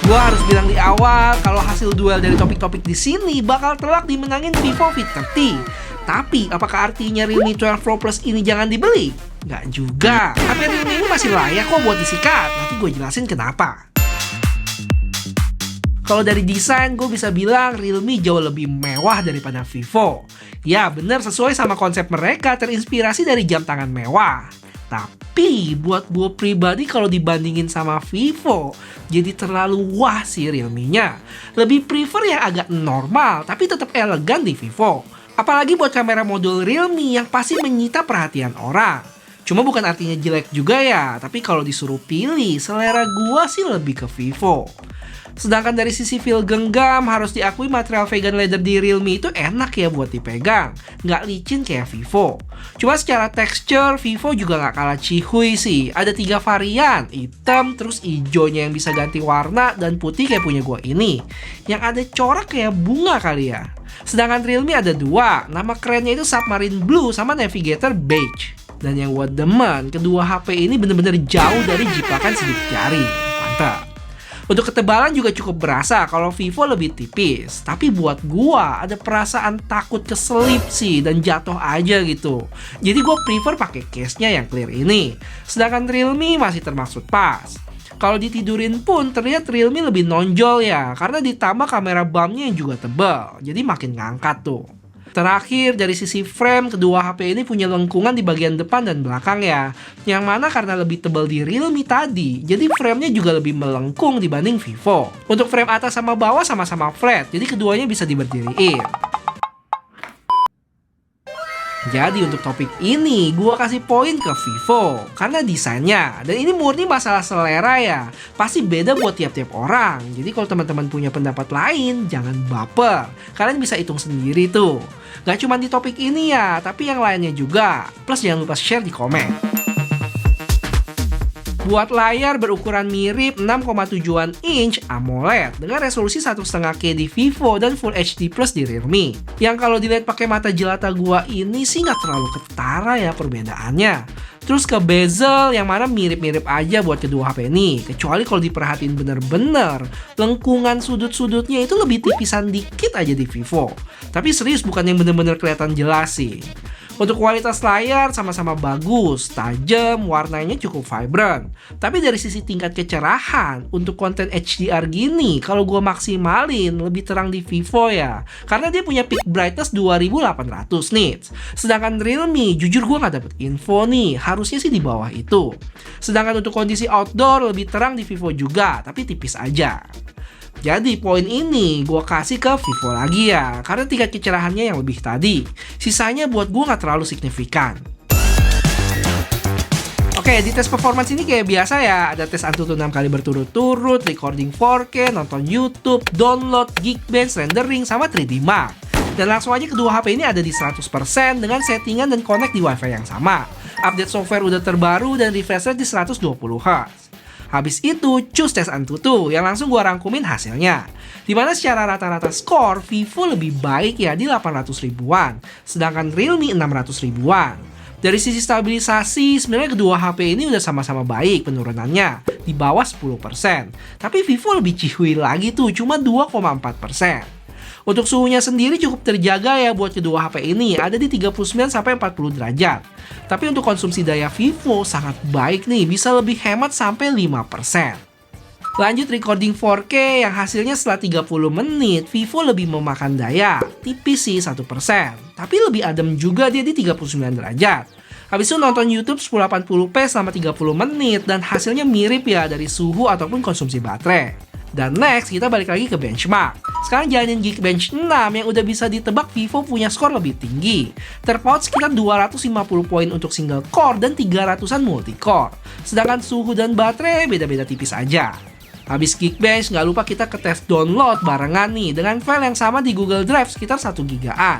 Gua harus bilang di awal kalau hasil duel dari topik-topik di sini bakal telak dimenangin Vivo V30. Tapi apakah artinya Realme 12 Pro Plus ini jangan dibeli? Nggak juga. HP Realme ini masih layak kok buat disikat. Nanti gue jelasin kenapa. Kalau dari desain, gue bisa bilang Realme jauh lebih mewah daripada Vivo. Ya bener, sesuai sama konsep mereka, terinspirasi dari jam tangan mewah. Tapi buat gue pribadi kalau dibandingin sama Vivo, jadi terlalu wah sih Realme-nya. Lebih prefer yang agak normal, tapi tetap elegan di Vivo. Apalagi buat kamera modul Realme yang pasti menyita perhatian orang. Cuma bukan artinya jelek juga ya, tapi kalau disuruh pilih, selera gua sih lebih ke Vivo. Sedangkan dari sisi feel genggam, harus diakui material vegan leather di Realme itu enak ya buat dipegang. Nggak licin kayak Vivo. Cuma secara texture, Vivo juga nggak kalah cihuy sih. Ada 3 varian, hitam, terus hijaunya yang bisa ganti warna, dan putih kayak punya gua ini. Yang ada corak kayak bunga kali ya. Sedangkan Realme ada 2, nama kerennya itu Submarine Blue sama Navigator Beige. Dan yang gua demen, kedua HP ini bener-bener jauh dari jiplakan sidik jari. Mantap. Untuk ketebalan juga cukup berasa kalau Vivo lebih tipis. Tapi buat gua ada perasaan takut keselip sih dan jatuh aja gitu. Jadi gua prefer pakai case-nya yang clear ini. Sedangkan Realme masih termasuk pas. Kalau ditidurin pun terlihat Realme lebih nonjol ya, karena ditambah kamera bumpnya yang juga tebal. Jadi makin ngangkat tuh. Terakhir, dari sisi frame, kedua HP ini punya lengkungan di bagian depan dan belakang ya. Yang mana karena lebih tebal di Realme tadi, jadi framenya juga lebih melengkung dibanding Vivo. Untuk frame atas sama bawah sama-sama flat, jadi keduanya bisa diberdiriin. Jadi untuk topik ini, gua kasih poin ke Vivo karena desainnya. Dan ini murni masalah selera ya. Pasti beda buat tiap-tiap orang. Jadi kalau teman-teman punya pendapat lain, jangan baper. Kalian bisa hitung sendiri tuh. Gak cuma di topik ini ya, tapi yang lainnya juga. Plus jangan lupa share di komen. Buat layar berukuran mirip 6,7 inch AMOLED dengan resolusi 1,5K di Vivo dan Full HD Plus di Realme. Yang kalau dilihat pakai mata jelata gua ini sih nggak terlalu ketara ya perbedaannya. Terus ke bezel yang mana mirip-mirip aja buat kedua HP ini. Kecuali kalau diperhatiin bener-bener, lengkungan sudut-sudutnya itu lebih tipisan dikit aja di Vivo. Tapi serius bukan yang bener-bener kelihatan jelas sih. Untuk kualitas layar sama-sama bagus, tajam, warnanya cukup vibrant. Tapi dari sisi tingkat kecerahan, untuk konten HDR gini, kalau gue maksimalin lebih terang di Vivo ya. Karena dia punya peak brightness 2800 nits. Sedangkan Realme, jujur gue nggak dapet info nih, harusnya sih di bawah itu. Sedangkan untuk kondisi outdoor lebih terang di Vivo juga, tapi tipis aja. Jadi poin ini gue kasih ke Vivo lagi ya, karena tingkat kecerahannya yang lebih tadi. Sisanya buat gue nggak terlalu signifikan. Oke, di tes performance ini kayak biasa ya, ada tes Antutu 6 kali berturut-turut, recording 4K, nonton YouTube, download, Geekbench, rendering, sama 3D Mark. Dan langsung aja kedua HP ini ada di 100% dengan settingan dan connect di WiFi yang sama. Update software udah terbaru dan refresh rate di 120Hz. Habis itu, cus tes Antutu yang langsung gua rangkumin hasilnya. Dimana secara rata-rata skor, Vivo lebih baik ya di 800 ribuan, sedangkan Realme 600 ribuan. Dari sisi stabilisasi, sebenarnya kedua HP ini udah sama-sama baik penurunannya, di bawah 10%. Tapi Vivo lebih cihuy lagi tuh, cuma 2,4%. Untuk suhunya sendiri cukup terjaga ya buat kedua HP ini, ada di 39-40 derajat. Tapi untuk konsumsi daya Vivo sangat baik nih, bisa lebih hemat sampai 5%. Lanjut recording 4K yang hasilnya setelah 30 menit, Vivo lebih memakan daya, tipis sih 1%. Tapi lebih adem juga dia di 39 derajat. Habis itu nonton YouTube 1080p selama 30 menit dan hasilnya mirip ya dari suhu ataupun konsumsi baterai. Dan next, kita balik lagi ke benchmark. Sekarang jalanin Geekbench 6 yang udah bisa ditebak Vivo punya skor lebih tinggi. Terpaut sekitar 250 poin untuk single core dan 300-an multi-core. Sedangkan suhu dan baterai beda-beda tipis aja. Habis Geekbench, nggak lupa kita ke tes download barengan nih dengan file yang sama di Google Drive sekitar 1 gigaan.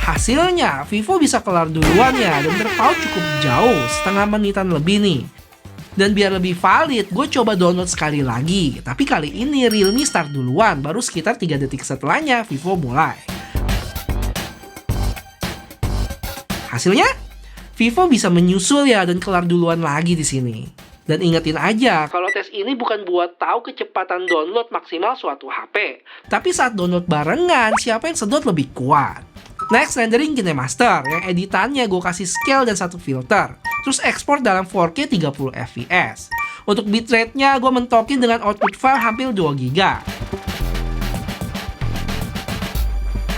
Hasilnya, Vivo bisa kelar duluan ya dan terpaut cukup jauh, setengah menitan lebih nih. Dan biar lebih valid, gue coba download sekali lagi. Tapi kali ini Realme start duluan, baru sekitar 3 detik setelahnya Vivo mulai. Hasilnya, Vivo bisa menyusul ya dan kelar duluan lagi di sini. Dan ingetin aja, kalau tes ini bukan buat tahu kecepatan download maksimal suatu HP, tapi saat download barengan, siapa yang sedot lebih kuat. Next, rendering KineMaster, yang editannya gue kasih scale dan satu filter. Terus ekspor dalam 4K 30 fps. Untuk bitrate-nya, gue mentokin dengan output file hampir 2 GB.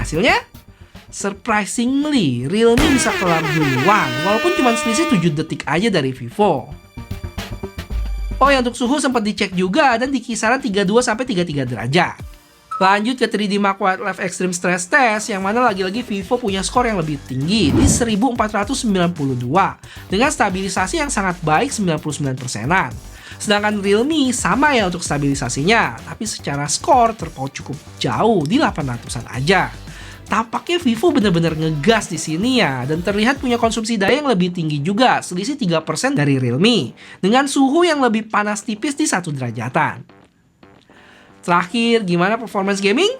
Hasilnya? Surprisingly, Realme bisa kelar duluan, walaupun cuma selisih 7 detik aja dari Vivo. Oh ya, untuk suhu sempat dicek juga dan di kisaran 32-33 derajat. Lanjut ke 3D Mark Wildlife Extreme Stress Test, yang mana lagi-lagi Vivo punya skor yang lebih tinggi di 1492 dengan stabilisasi yang sangat baik 99%-an. Sedangkan Realme sama ya untuk stabilisasinya, tapi secara skor terpaut cukup jauh di 800-an aja. Tampaknya Vivo benar-benar ngegas di sini ya, dan terlihat punya konsumsi daya yang lebih tinggi juga, selisih 3% dari Realme, dengan suhu yang lebih panas tipis di 1 derajatan. Terakhir, gimana performance gaming?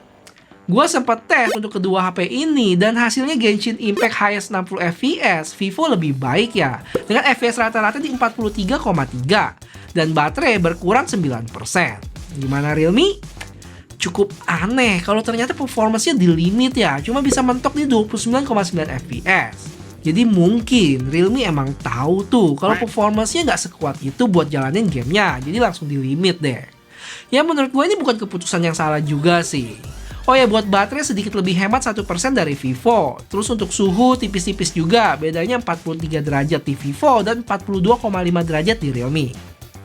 Gua sempat tes untuk kedua HP ini, dan hasilnya Genshin Impact highest 60 fps, Vivo lebih baik ya, dengan fps rata-rata di 43,3, dan baterai berkurang 9%. Gimana Realme? Cukup aneh kalau ternyata performance-nya di limit ya, cuma bisa mentok di 29,9 fps. Jadi mungkin Realme emang tahu tuh kalau performance-nya nggak sekuat itu buat jalanin gamenya, jadi langsung di limit deh. Ya menurut gue ini bukan keputusan yang salah juga sih. Oh ya, buat baterai sedikit lebih hemat 1% dari Vivo. Terus untuk suhu tipis-tipis juga, bedanya 43 derajat di Vivo dan 42,5 derajat di Realme.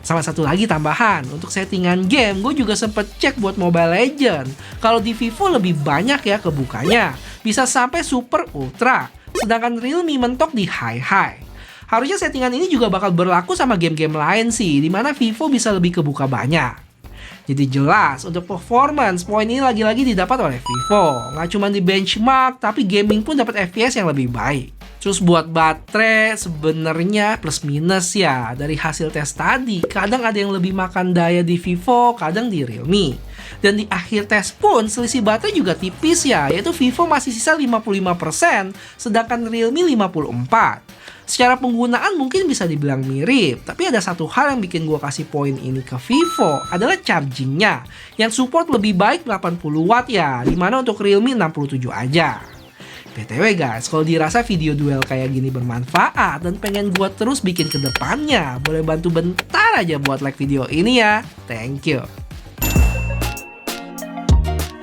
Sama satu lagi tambahan, untuk settingan game gue juga sempet cek buat Mobile Legends. Kalau di Vivo lebih banyak ya kebukanya, bisa sampai Super Ultra, sedangkan Realme mentok di High. Harusnya settingan ini juga bakal berlaku sama game-game lain sih, dimana Vivo bisa lebih kebuka banyak. Jadi jelas, untuk performance, poin ini lagi-lagi didapat oleh Vivo. Nggak cuma di benchmark, tapi gaming pun dapat FPS yang lebih baik. Terus buat baterai sebenarnya plus minus ya. Dari hasil tes tadi, kadang ada yang lebih makan daya di Vivo, kadang di Realme. Dan di akhir tes pun selisih baterai juga tipis ya, yaitu Vivo masih sisa 55%, sedangkan Realme 54%. Secara penggunaan mungkin bisa dibilang mirip, tapi ada satu hal yang bikin gue kasih poin ini ke Vivo, adalah chargingnya, yang support lebih baik 80 watt ya, dimana untuk Realme 67 aja. BTW guys, kalau dirasa video duel kayak gini bermanfaat dan pengen gue terus bikin ke depannya, boleh bantu bentar aja buat like video ini ya. Thank you.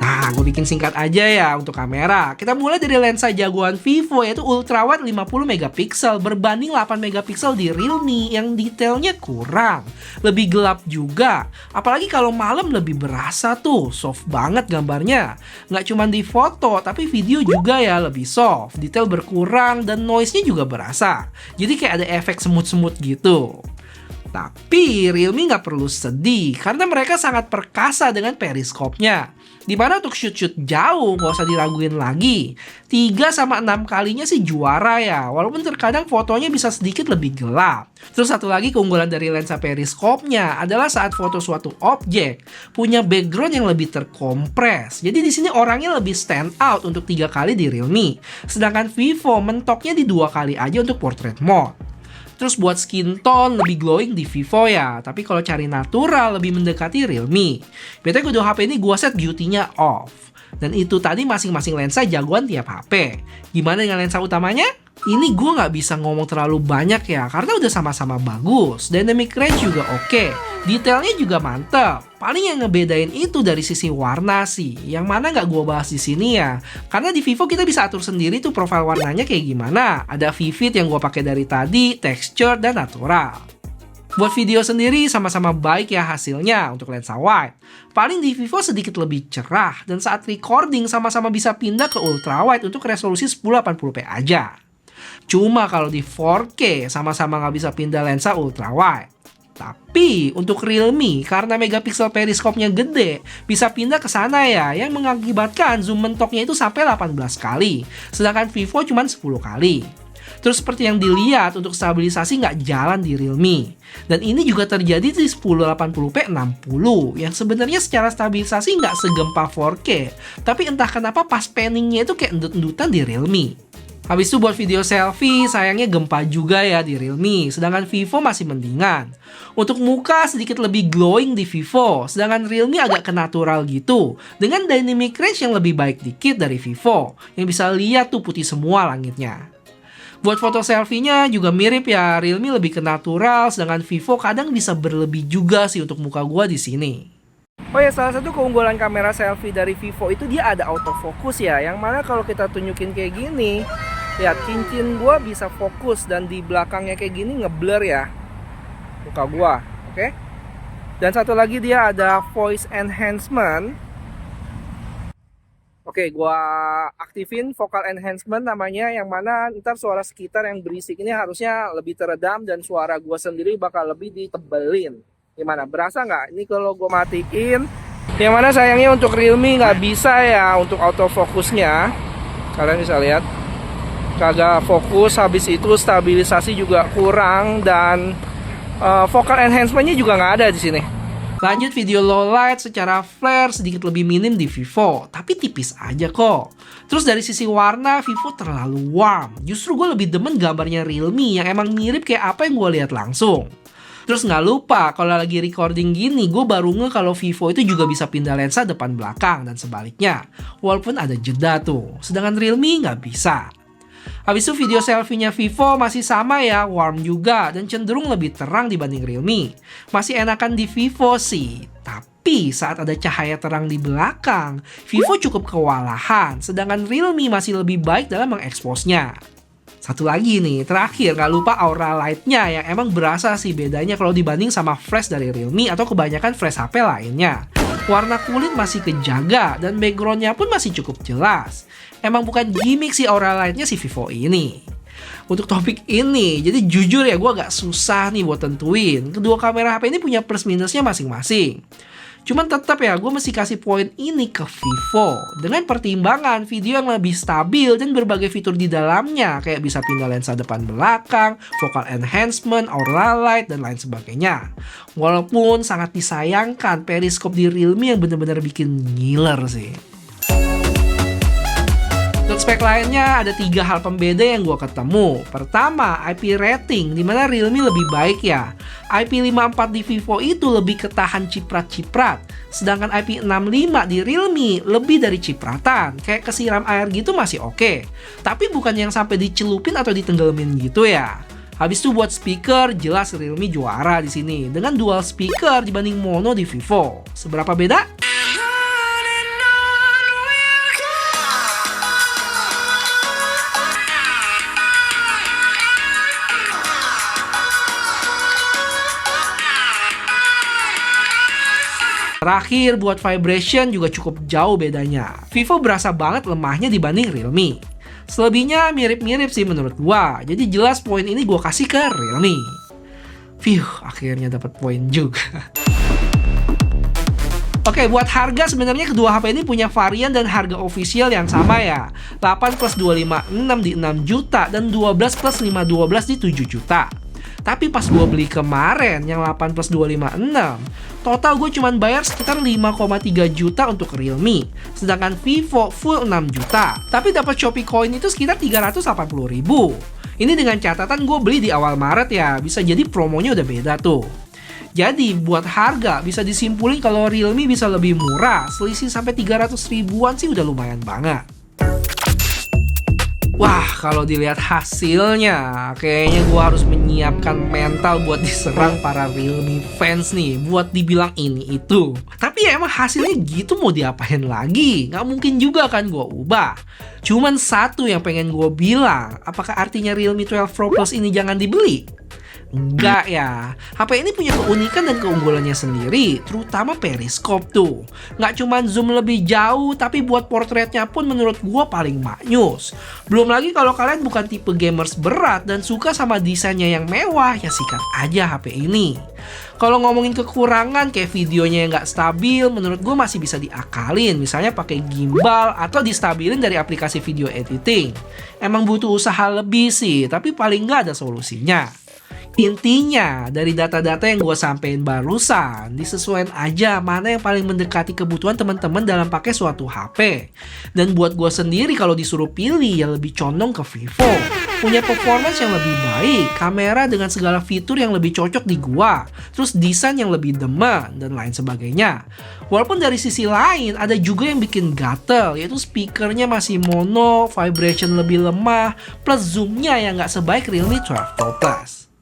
Nah, gue bikin singkat aja ya untuk kamera. Kita mulai dari lensa jagoan Vivo, yaitu ultrawide 50 megapiksel berbanding 8 megapiksel di Realme yang detailnya kurang. Lebih gelap juga. Apalagi kalau malam lebih berasa tuh, soft banget gambarnya. Nggak cuma di foto, tapi video juga ya lebih soft. Detail berkurang dan noise-nya juga berasa. Jadi kayak ada efek semut-semut gitu. Tapi Realme nggak perlu sedih, karena mereka sangat perkasa dengan periskopnya. Dimana untuk shoot-shoot jauh gak usah diraguin lagi. 3-6 kalinya sih juara ya, walaupun terkadang fotonya bisa sedikit lebih gelap. Terus satu lagi keunggulan dari lensa periskopnya adalah saat foto suatu objek punya background yang lebih terkompres. Jadi di sini orangnya lebih stand out untuk 3 kali di Realme. Sedangkan Vivo mentoknya di 2 kali aja untuk portrait mode. Terus buat skin tone lebih glowing di Vivo ya, tapi kalau cari natural lebih mendekati Realme. Biasanya kedua HP ini gua set beauty-nya off. Dan itu tadi masing-masing lensa jagoan tiap HP. Gimana dengan lensa utamanya? Ini gue nggak bisa ngomong terlalu banyak ya, karena udah sama-sama bagus. Dynamic range juga oke. Detailnya juga mantep. Paling yang ngebedain itu dari sisi warna sih, yang mana nggak gue bahas di sini ya. Karena di Vivo kita bisa atur sendiri tuh profil warnanya kayak gimana. Ada vivid yang gue pakai dari tadi, texture, dan natural. Buat video sendiri sama-sama baik ya hasilnya untuk lensa wide. Paling di Vivo sedikit lebih cerah, dan saat recording sama-sama bisa pindah ke ultra wide untuk resolusi 1080p aja. Cuma kalau di 4K sama-sama nggak bisa pindah lensa ultra wide. Tapi untuk Realme, karena megapiksel periskopnya gede, bisa pindah ke sana ya, yang mengakibatkan zoom mentoknya itu sampai 18 kali. Sedangkan Vivo cuma 10 kali. Terus seperti yang dilihat, untuk stabilisasi nggak jalan di Realme. Dan ini juga terjadi di 1080p 60, yang sebenarnya secara stabilisasi nggak segempa 4K. Tapi entah kenapa pas panningnya itu kayak endut-endutan di Realme. Habis itu buat video selfie, sayangnya gempa juga ya di Realme, sedangkan Vivo masih mendingan. Untuk muka sedikit lebih glowing di Vivo, sedangkan Realme agak ke natural gitu, dengan dynamic range yang lebih baik dikit dari Vivo, yang bisa lihat tuh putih semua langitnya. Buat foto selfie-nya juga mirip ya, Realme lebih ke natural, sedangkan Vivo kadang bisa berlebih juga sih untuk muka gua di sini. Oh ya, salah satu keunggulan kamera selfie dari Vivo itu dia ada autofocus ya, yang mana kalau kita tunjukin kayak gini, lihat cincin gua bisa fokus dan di belakangnya kayak gini ngeblur ya muka gua, oke? Dan satu lagi dia ada voice enhancement. Oke, gua aktifin vocal enhancement namanya, yang mana ntar suara sekitar yang berisik ini harusnya lebih teredam dan suara gua sendiri bakal lebih ditebelin. Gimana, berasa nggak? Ini kalau gue matiin, yang mana sayangnya untuk Realme nggak bisa ya untuk autofokusnya. Kalian bisa lihat, kagak fokus. Habis itu stabilisasi juga kurang dan vocal enhancementnya juga nggak ada di sini. Lanjut video low light secara flare sedikit lebih minim di Vivo, tapi tipis aja kok. Terus dari sisi warna, Vivo terlalu warm. Justru gue lebih demen gambarnya Realme yang emang mirip kayak apa yang gue lihat langsung. Terus nggak lupa, kalau lagi recording gini, gue baru nge kalau Vivo itu juga bisa pindah lensa depan belakang dan sebaliknya. Walaupun ada jeda tuh, sedangkan Realme nggak bisa. Habis itu video selfie-nya Vivo masih sama ya, warm juga dan cenderung lebih terang dibanding Realme. Masih enakan di Vivo sih, tapi saat ada cahaya terang di belakang, Vivo cukup kewalahan, sedangkan Realme masih lebih baik dalam mengeksposnya. Satu lagi nih, terakhir gak lupa aura light-nya yang emang berasa sih bedanya kalau dibanding sama flash dari Realme atau kebanyakan flash HP lainnya. Warna kulit masih kejaga dan background-nya pun masih cukup jelas. Emang bukan gimmick sih aura light-nya si Vivo ini. Untuk topik ini, jadi jujur ya gue agak susah nih buat tentuin. Kedua kamera HP ini punya plus minusnya masing-masing. Cuman tetap ya, gue mesti kasih poin ini ke Vivo. Dengan pertimbangan video yang lebih stabil dan berbagai fitur di dalamnya, kayak bisa pindah lensa depan belakang, vocal enhancement, aura light, dan lain sebagainya. Walaupun sangat disayangkan periskop di Realme yang bener-bener bikin ngiler sih. Untuk spek lainnya ada 3 hal pembeda yang gue ketemu. Pertama, IP rating, dimana Realme lebih baik ya. IP54 di Vivo itu lebih ketahan ciprat-ciprat, sedangkan IP65 di Realme lebih dari cipratan, kayak kesiram air gitu masih oke. Tapi bukan yang sampai dicelupin atau ditenggelamin gitu ya. Habis itu buat speaker, jelas Realme juara di sini dengan dual speaker dibanding mono di Vivo. Seberapa beda? Terakhir, buat vibration juga cukup jauh bedanya. Vivo berasa banget lemahnya dibanding Realme. Selebihnya mirip-mirip sih menurut gua. Jadi jelas poin ini gua kasih ke Realme. Akhirnya dapat poin juga. Oke, buat harga sebenarnya kedua HP ini punya varian dan harga official yang sama ya. 8 plus 256 di 6 juta dan 12 plus 512 di 7 juta. Tapi pas gue beli kemarin yang 8 plus 256, total gue cuman bayar sekitar 5,3 juta untuk Realme. Sedangkan Vivo full 6 juta. Tapi dapat Shopee Coin itu sekitar 380 ribu. Ini dengan catatan gue beli di awal Maret ya, bisa jadi promonya udah beda tuh. Jadi buat harga bisa disimpulin kalau Realme bisa lebih murah, selisih sampai 300 ribuan sih udah lumayan banget. Wah, kalau dilihat hasilnya, kayaknya gue harus menyiapkan mental buat diserang para Realme fans nih, buat dibilang ini itu. Tapi ya emang hasilnya gitu, mau diapain lagi? Nggak mungkin juga kan gue ubah. Cuman satu yang pengen gue bilang, apakah artinya Realme 12 Pro Plus ini jangan dibeli? Enggak ya, HP ini punya keunikan dan keunggulannya sendiri, terutama periskop tuh. Nggak cuma zoom lebih jauh, tapi buat portretnya pun menurut gua paling maknyus. Belum lagi kalau kalian bukan tipe gamers berat dan suka sama desainnya yang mewah, ya sikat aja HP ini. Kalau ngomongin kekurangan kayak videonya yang nggak stabil, menurut gue masih bisa diakalin. Misalnya pakai gimbal atau distabilin dari aplikasi video editing. Emang butuh usaha lebih sih, tapi paling nggak ada solusinya. Intinya, dari data-data yang gue sampein barusan, disesuaikan aja mana yang paling mendekati kebutuhan teman-teman dalam pakai suatu HP. Dan buat gue sendiri kalau disuruh pilih, ya lebih condong ke Vivo. Punya performance yang lebih baik, kamera dengan segala fitur yang lebih cocok di gua, terus desain yang lebih demen, dan lain sebagainya. Walaupun dari sisi lain, ada juga yang bikin gatel, yaitu speakernya masih mono, vibration lebih lemah, plus zoomnya yang nggak sebaik Realme 12 Pro Plus.